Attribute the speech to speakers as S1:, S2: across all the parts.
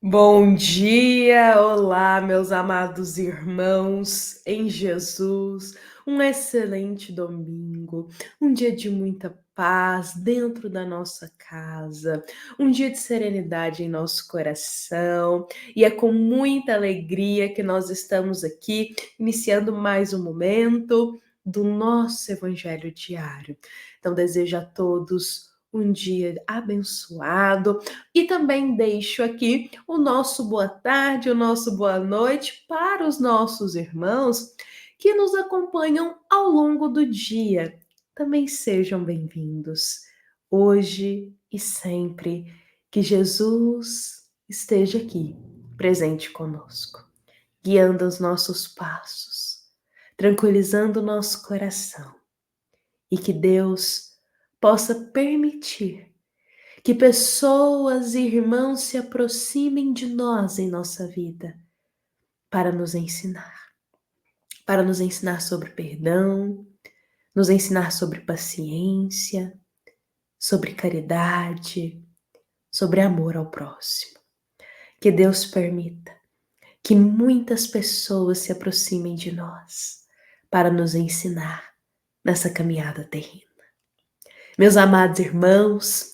S1: Bom dia, olá, meus amados irmãos em Jesus. Um excelente domingo, um dia de muita paz dentro da nossa casa, um dia de serenidade em nosso coração, e é com muita alegria que nós estamos aqui iniciando mais um momento do nosso Evangelho diário. Então, desejo a todos um dia abençoado e também deixo aqui o nosso boa tarde, o nosso boa noite para os nossos irmãos que nos acompanham ao longo do dia. Também sejam bem-vindos, hoje e sempre, que Jesus esteja aqui, presente conosco, guiando os nossos passos, tranquilizando o nosso coração, e que Deus possa permitir que pessoas e irmãos se aproximem de nós em nossa vida para nos ensinar sobre perdão, nos ensinar sobre paciência, sobre caridade, sobre amor ao próximo. Que Deus permita que muitas pessoas se aproximem de nós para nos ensinar nessa caminhada terrena. Meus amados irmãos,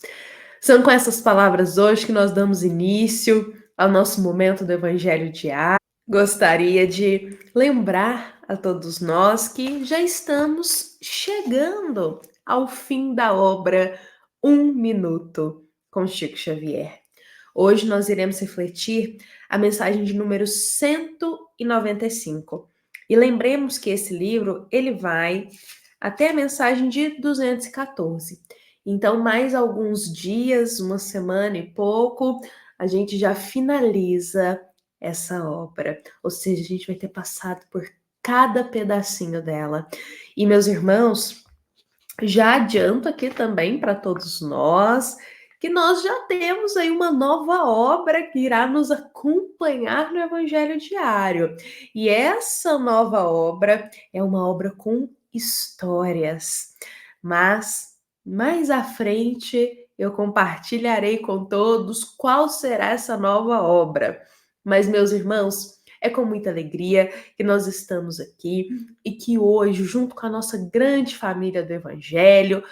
S1: são com essas palavras hoje que nós damos início ao nosso momento do Evangelho diário. Gostaria de lembrar a todos nós que já estamos chegando ao fim da obra Um Minuto com Chico Xavier. Hoje nós iremos refletir a mensagem de número 195. E lembremos que esse livro, ele vai até a mensagem de 214. Então, mais alguns dias, uma semana e pouco, a gente já finaliza essa obra. Ou seja, a gente vai ter passado por cada pedacinho dela. E, meus irmãos, já adianto aqui também para todos nós que nós já temos aí uma nova obra que irá nos acompanhar no Evangelho diário. E essa nova obra é uma obra com histórias. Mas mais à frente eu compartilharei com todos qual será essa nova obra. Mas, meus irmãos, é com muita alegria que nós estamos aqui e que hoje, junto com a nossa grande família do Evangelho,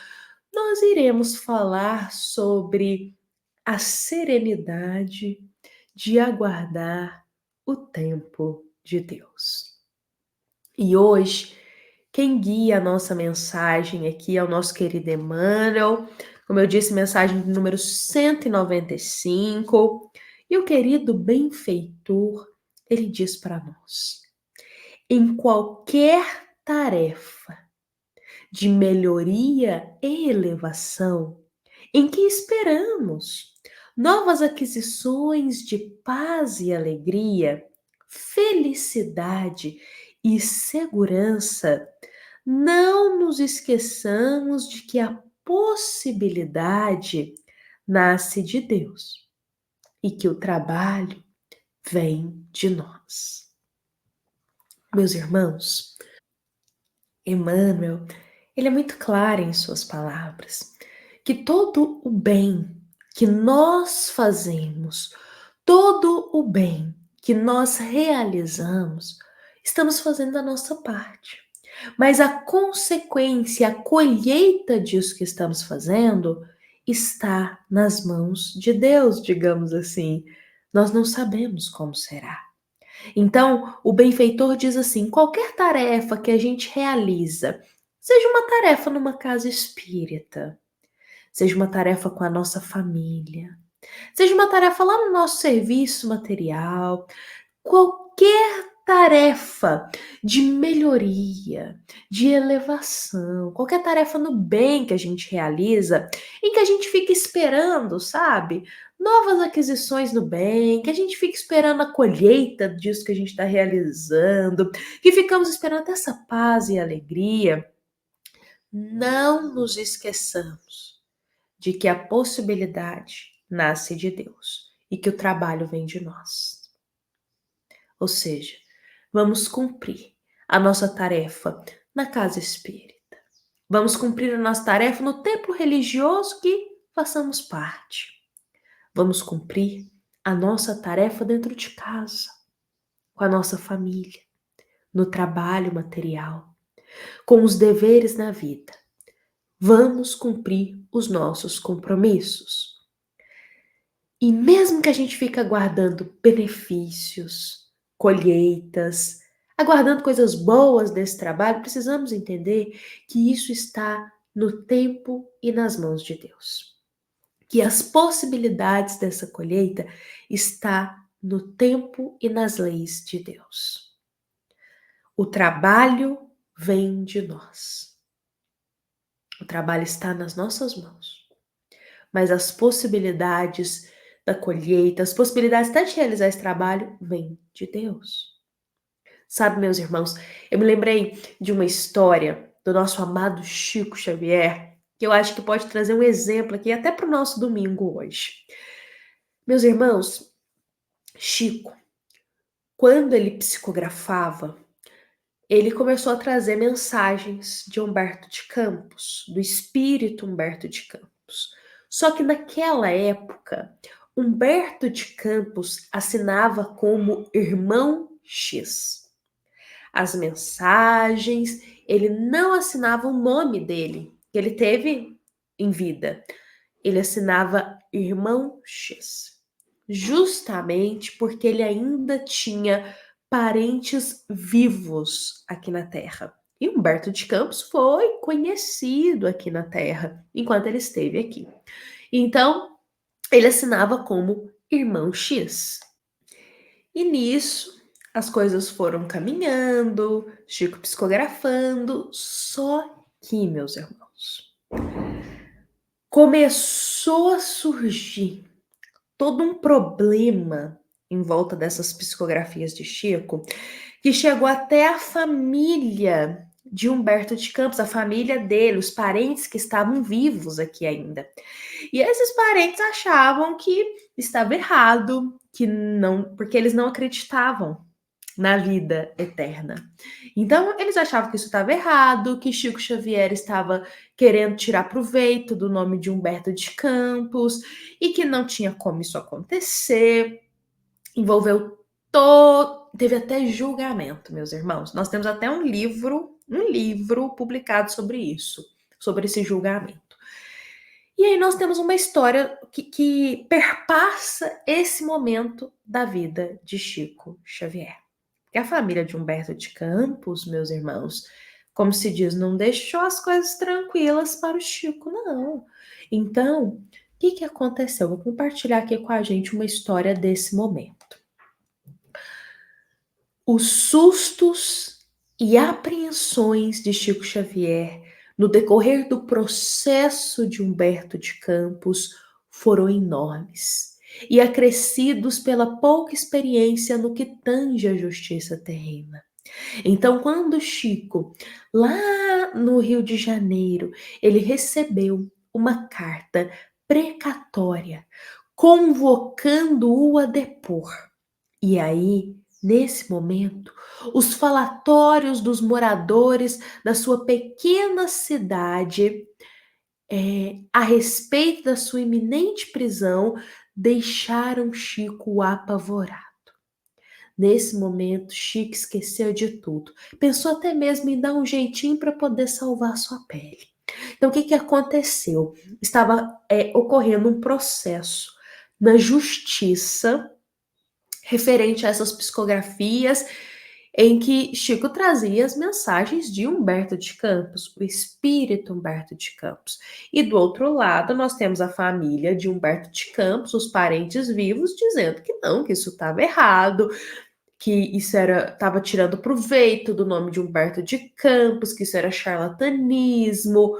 S1: nós iremos falar sobre a serenidade de aguardar o tempo de Deus. E hoje, quem guia a nossa mensagem aqui é o nosso querido Emmanuel, como eu disse, mensagem número 195, e o querido benfeitor, ele diz para nós: em qualquer tarefa de melhoria e elevação em que esperamos novas aquisições de paz e alegria, felicidade e segurança, não nos esqueçamos de que a possibilidade nasce de Deus e que o trabalho vem de nós. Meus irmãos, Emmanuel, ele é muito claro em suas palavras, que todo o bem que nós fazemos, todo o bem que nós realizamos, estamos fazendo a nossa parte. Mas a consequência, a colheita disso que estamos fazendo, está nas mãos de Deus, digamos assim. Nós não sabemos como será. Então, o benfeitor diz assim: qualquer tarefa que a gente realiza, seja uma tarefa numa casa espírita, seja uma tarefa com a nossa família, seja uma tarefa lá no nosso serviço material, qualquer tarefa de melhoria, de elevação, qualquer tarefa no bem que a gente realiza, em que a gente fica esperando, sabe? Novas aquisições no bem, que a gente fica esperando a colheita disso que a gente está realizando, que ficamos esperando essa paz e alegria. Não nos esqueçamos de que a possibilidade nasce de Deus e que o trabalho vem de nós. Ou seja, vamos cumprir a nossa tarefa na casa espírita. Vamos cumprir a nossa tarefa no templo religioso que façamos parte. Vamos cumprir a nossa tarefa dentro de casa, com a nossa família, no trabalho material, com os deveres na vida. Vamos cumprir os nossos compromissos. E mesmo que a gente fique aguardando benefícios, colheitas, aguardando coisas boas desse trabalho, precisamos entender que isso está no tempo e nas mãos de Deus. Que as possibilidades dessa colheita está no tempo e nas leis de Deus. O trabalho vem de nós. O trabalho está nas nossas mãos. Mas as possibilidades da colheita, as possibilidades até de realizar esse trabalho, vêm de Deus. Sabe, meus irmãos, eu me lembrei de uma história do nosso amado Chico Xavier, que eu acho que pode trazer um exemplo aqui até para o nosso domingo hoje. Meus irmãos, Chico, quando ele psicografava, ele começou a trazer mensagens de Humberto de Campos, do espírito Humberto de Campos. Só que naquela época, Humberto de Campos assinava como Irmão X. As mensagens, ele não assinava o nome dele, que ele teve em vida. Ele assinava Irmão X, justamente porque ele ainda tinha parentes vivos aqui na Terra. E Humberto de Campos foi conhecido aqui na Terra enquanto ele esteve aqui. Então, ele assinava como Irmão X. E nisso, as coisas foram caminhando, Chico psicografando, só que, meus irmãos, começou a surgir todo um problema em volta dessas psicografias de Chico, que chegou até a família de Humberto de Campos, a família dele, os parentes que estavam vivos aqui ainda. E esses parentes achavam que estava errado, que não, porque eles não acreditavam na vida eterna. Então, eles achavam que isso estava errado, que Chico Xavier estava querendo tirar proveito do nome de Humberto de Campos e que não tinha como isso acontecer. Envolveu todo. Teve até julgamento, meus irmãos. Nós temos até um livro publicado sobre isso, sobre esse julgamento. E aí nós temos uma história que perpassa esse momento da vida de Chico Xavier. Porque a família de Humberto de Campos, meus irmãos, como se diz, não deixou as coisas tranquilas para o Chico, não. Então, o que aconteceu? Vou compartilhar aqui com a gente uma história desse momento. Os sustos e apreensões de Chico Xavier no decorrer do processo de Humberto de Campos foram enormes e acrescidos pela pouca experiência no que tange a justiça terrena. Então, quando Chico, lá no Rio de Janeiro, ele recebeu uma carta precatória convocando-o a depor, e aí, nesse momento, os falatórios dos moradores da sua pequena cidade a respeito da sua iminente prisão deixaram Chico apavorado. Nesse momento, Chico esqueceu de tudo. Pensou até mesmo em dar um jeitinho para poder salvar sua pele. Então, o que aconteceu? Estava ocorrendo um processo na justiça referente a essas psicografias em que Chico trazia as mensagens de Humberto de Campos, o espírito Humberto de Campos. E do outro lado, nós temos a família de Humberto de Campos, os parentes vivos, dizendo que não, que isso estava errado, que isso estava tirando proveito do nome de Humberto de Campos, que isso era charlatanismo,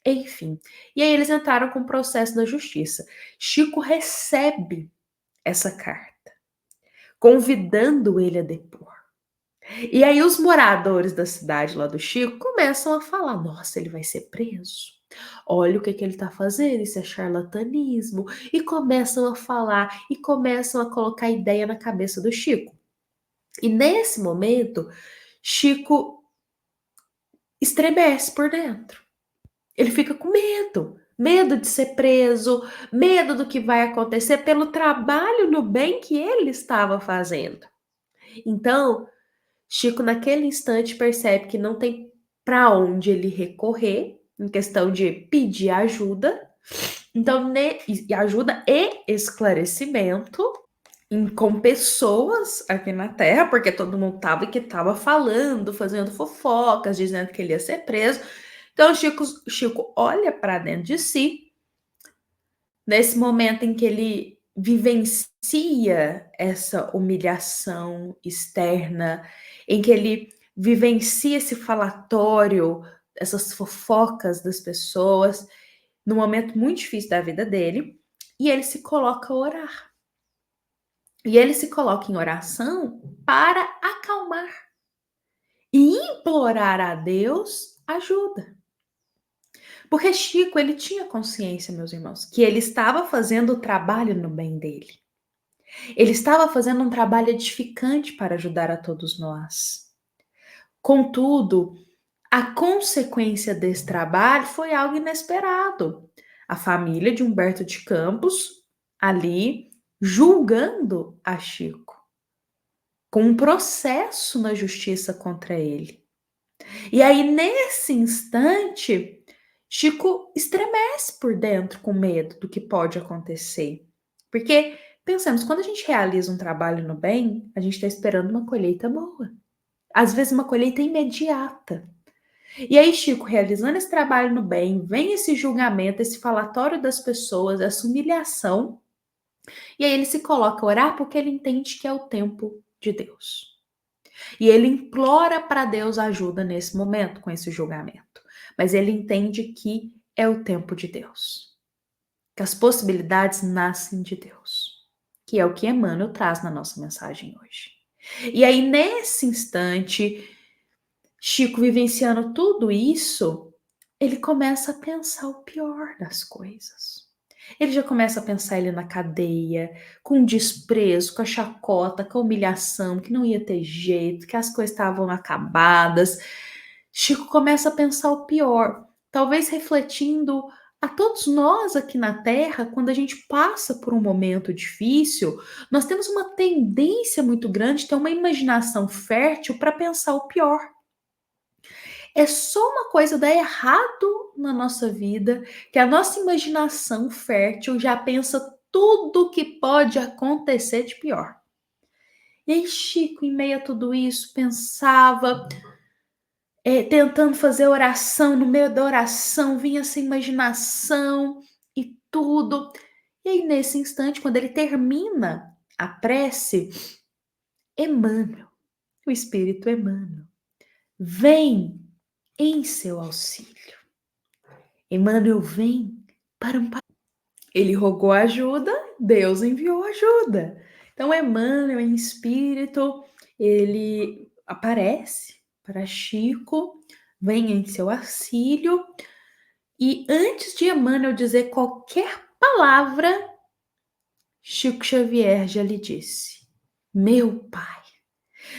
S1: enfim. E aí eles entraram com um processo na justiça. Chico recebe essa carta, convidando ele a depor. E aí os moradores da cidade lá do Chico começam a falar, nossa, ele vai ser preso. Olha o que ele está fazendo, isso é charlatanismo. E começam a falar, e começam a colocar ideia na cabeça do Chico. E nesse momento, Chico estremece por dentro. Ele fica com medo. medo de ser preso, medo do que vai acontecer pelo trabalho no bem que ele estava fazendo. Então, Chico, naquele instante, percebe que não tem para onde ele recorrer em questão de pedir ajuda. Então, e ajuda e esclarecimento com pessoas aqui na Terra, porque todo mundo tava que tava falando, fazendo fofocas, dizendo que ele ia ser preso. Então, Chico olha para dentro de si, nesse momento em que ele vivencia essa humilhação externa, em que ele vivencia esse falatório, essas fofocas das pessoas, num momento muito difícil da vida dele, e ele se coloca a orar. E ele se coloca em oração para acalmar e implorar a Deus ajuda. Porque Chico, ele tinha consciência, meus irmãos, que ele estava fazendo o trabalho no bem dele. Ele estava fazendo um trabalho edificante para ajudar a todos nós. Contudo, a consequência desse trabalho foi algo inesperado. A família de Humberto de Campos ali julgando a Chico, com um processo na justiça contra ele. E aí, nesse instante, Chico estremece por dentro com medo do que pode acontecer. Porque, pensamos, quando a gente realiza um trabalho no bem, a gente está esperando uma colheita boa. Às vezes, uma colheita imediata. E aí, Chico, realizando esse trabalho no bem, vem esse julgamento, esse falatório das pessoas, essa humilhação, e aí ele se coloca a orar porque ele entende que é o tempo de Deus. E ele implora para Deus ajuda nesse momento, com esse julgamento. Mas ele entende que é o tempo de Deus. Que as possibilidades nascem de Deus. Que é o que Emmanuel traz na nossa mensagem hoje. E aí, nesse instante, Chico vivenciando tudo isso, ele começa a pensar o pior das coisas. Ele já começa a pensar ele na cadeia, com desprezo, com a chacota, com a humilhação, que não ia ter jeito, que as coisas estavam acabadas. Chico começa a pensar o pior, talvez refletindo a todos nós aqui na Terra, quando a gente passa por um momento difícil, nós temos uma tendência muito grande, ter uma imaginação fértil para pensar o pior. É só uma coisa dar errado na nossa vida, que a nossa imaginação fértil já pensa tudo que pode acontecer de pior. E aí, Chico, em meio a tudo isso, pensava, tentando fazer oração, no meio da oração vinha essa imaginação e tudo. E aí, nesse instante, quando ele termina a prece, Emmanuel, o Espírito Emmanuel, vem em seu auxílio. Emmanuel vem para um. Ele rogou ajuda, Deus enviou ajuda. Então, Emmanuel, em espírito, ele aparece para Chico, vem em seu auxílio, e antes de Emmanuel dizer qualquer palavra, Chico Xavier já lhe disse: Meu pai,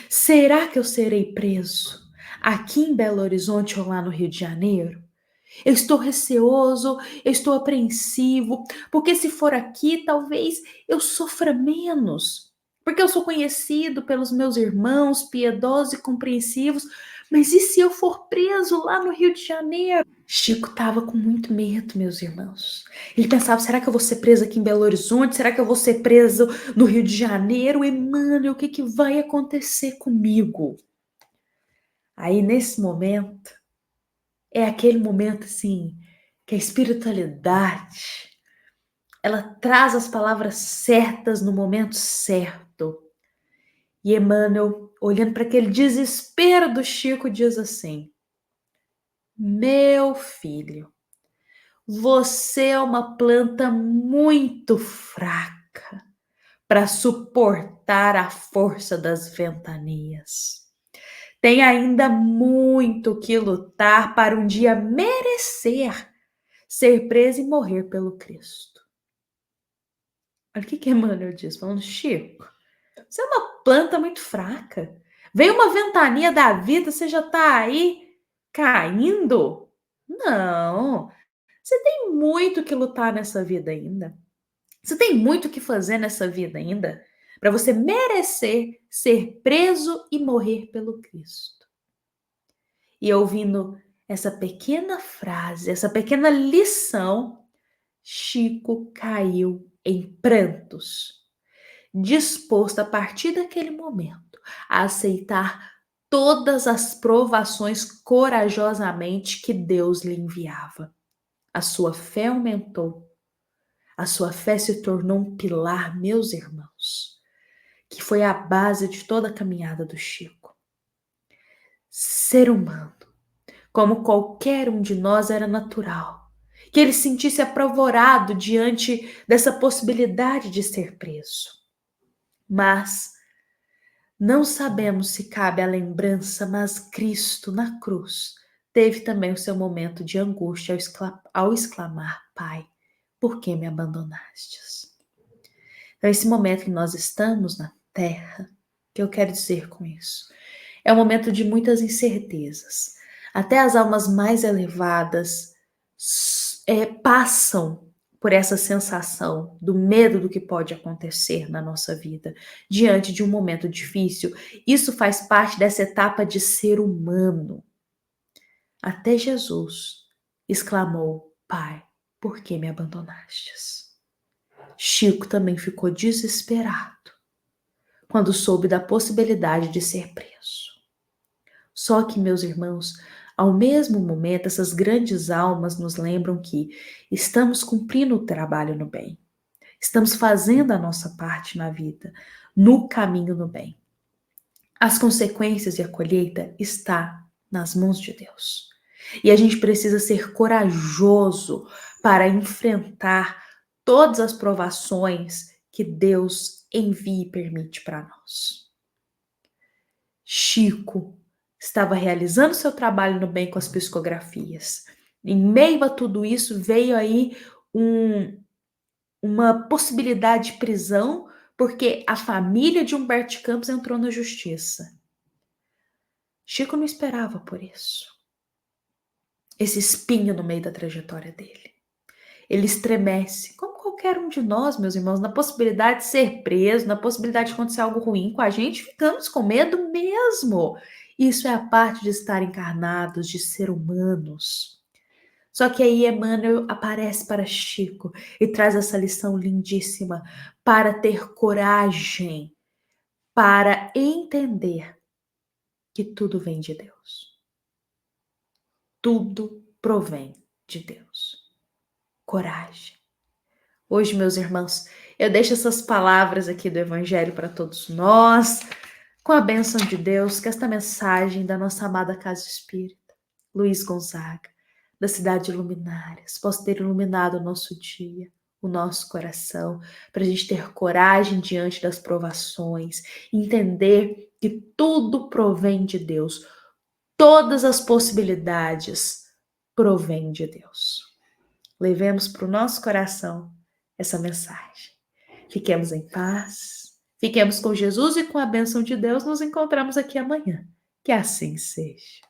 S1: será que eu serei preso aqui em Belo Horizonte ou lá no Rio de Janeiro? Eu estou receoso, eu estou apreensivo, porque se for aqui, talvez eu sofra menos, porque eu sou conhecido pelos meus irmãos piedosos e compreensivos, mas e se eu for preso lá no Rio de Janeiro? Chico estava com muito medo, meus irmãos. Ele pensava, será que eu vou ser preso aqui em Belo Horizonte? Será que eu vou ser preso no Rio de Janeiro? Emmanuel, o que vai acontecer comigo? Aí, nesse momento, é aquele momento assim que a espiritualidade ela traz as palavras certas no momento certo. E Emmanuel, olhando para aquele desespero do Chico, diz assim: Meu filho, você é uma planta muito fraca para suportar a força das ventanias. Tem ainda muito que lutar para um dia merecer ser preso e morrer pelo Cristo. Olha o que Emmanuel diz, falando, Chico, você é uma planta muito fraca. Veio uma ventania da vida, você já está aí caindo? Não, Você tem muito que lutar nessa vida ainda. Você tem muito que fazer nessa vida ainda para você merecer ser preso e morrer pelo Cristo. E ouvindo essa pequena frase, essa pequena lição, Chico caiu em prantos, disposto a partir daquele momento a aceitar todas as provações corajosamente que Deus lhe enviava. A sua fé aumentou, a sua fé se tornou um pilar, meus irmãos, que foi a base de toda a caminhada do Chico. Ser humano, como qualquer um de nós, era natural que ele se sentisse apavorado diante dessa possibilidade de ser preso. Mas não sabemos se cabe a lembrança, mas Cristo na cruz teve também o seu momento de angústia ao exclamar: Pai, por que me abandonastes? Então, esse momento que nós estamos na terra, que eu quero dizer com isso, é um momento de muitas incertezas. Até as almas mais elevadas passam por essa sensação do medo do que pode acontecer na nossa vida diante de um momento difícil. Isso faz parte dessa etapa de ser humano. Até Jesus exclamou: Pai, por que me abandonastes? Chico também ficou desesperado quando soube da possibilidade de ser preso. Só que, meus irmãos, ao mesmo momento, essas grandes almas nos lembram que estamos cumprindo o trabalho no bem. Estamos fazendo a nossa parte na vida, no caminho no bem. As consequências e a colheita está nas mãos de Deus. E a gente precisa ser corajoso para enfrentar todas as provações que Deus envia e permite para nós. Chico estava realizando seu trabalho no bem com as psicografias. Em meio a tudo isso, veio aí uma possibilidade de prisão, porque a família de Humberto de Campos entrou na justiça. Chico não esperava por isso. Esse espinho no meio da trajetória dele. Ele estremece, como qualquer um de nós, meus irmãos, na possibilidade de ser preso, na possibilidade de acontecer algo ruim com a gente, ficamos com medo mesmo. Isso é a parte de estar encarnados, de ser humanos. Só que aí Emmanuel aparece para Chico e traz essa lição lindíssima para ter coragem, para entender que tudo vem de Deus. Tudo provém de Deus. Coragem. Hoje, meus irmãos, eu deixo essas palavras aqui do Evangelho para todos nós, com a bênção de Deus, que esta mensagem da nossa amada Casa Espírita, Luiz Gonzaga, da cidade de Luminárias, possa ter iluminado o nosso dia, o nosso coração, para a gente ter coragem diante das provações, entender que tudo provém de Deus, todas as possibilidades provêm de Deus. Levemos para o nosso coração essa mensagem. Fiquemos em paz, fiquemos com Jesus e com a bênção de Deus. Nos encontramos aqui amanhã. Que assim seja.